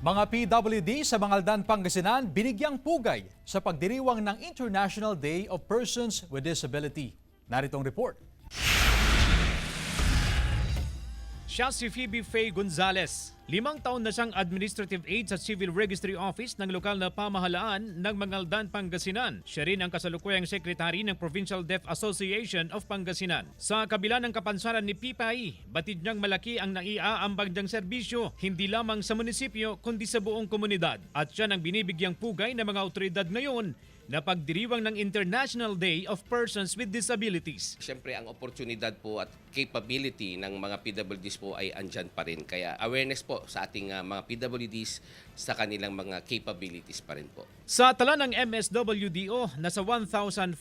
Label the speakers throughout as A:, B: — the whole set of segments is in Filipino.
A: Mga PWD sa Mangaldan, Pangasinan binigyang pugay sa pagdiriwang ng International Day of Persons with Disability. Narito ang report.
B: Siya si Phoebe Faye Gonzalez. 5 taon na siyang administrative aide sa Civil Registry Office ng lokal na pamahalaan ng Mangaldan, Pangasinan. Siya rin ang kasalukuyang sekretary ng Provincial Deaf Association of Pangasinan. Sa kabila ng kapansanan ni Pipay, batid niyang malaki ang naiaambag niyang serbisyo, hindi lamang sa munisipyo kundi sa buong komunidad. At siya ang binibigyang pugay ng mga otoridad ngayon na pagdiriwang ng International Day of Persons with Disabilities.
C: Siyempre, ang oportunidad po at capability ng mga PWDs po ay andyan pa rin. Kaya awareness po sa ating mga PWDs sa kanilang mga capabilities pa rin po.
B: Sa tala ng MSWDO, nasa 1,500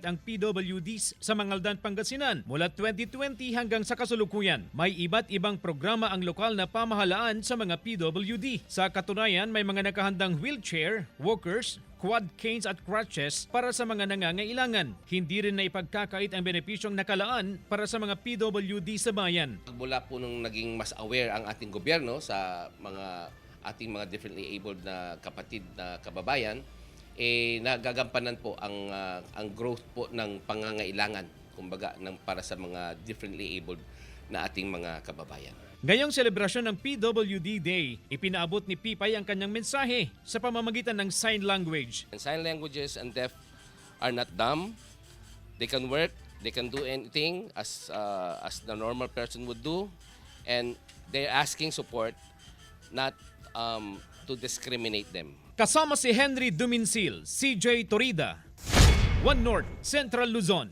B: ang PWDs sa Mangaldan, Pangasinan mula 2020 hanggang sa kasalukuyan. May iba't ibang programa ang lokal na pamahalaan sa mga PWD. Sa katunayan, may mga nakahandang wheelchair, walkers, quad canes at crutches para sa mga nangangailangan. Hindi rin na ipagkakait ang benepisyong nakalaan para sa mga PWD sa bayan.
C: Mula po nung naging mas aware ang ating gobyerno sa ating mga differently abled na kapatid na kababayan, nagagampanan po ang growth po ng pangangailangan, kumbaga, para sa mga differently abled na ating mga kababayan.
B: Ngayong selebrasyon ng PWD Day, ipinaabot ni Pipay ang kanyang mensahe sa pamamagitan ng sign language.
C: And sign languages and deaf are not dumb. They can work, they can do anything as the normal person would do, and they're asking support, not to discriminate them.
B: Kasama si Henry Duminsil, CJ Torida, One North, Central Luzon.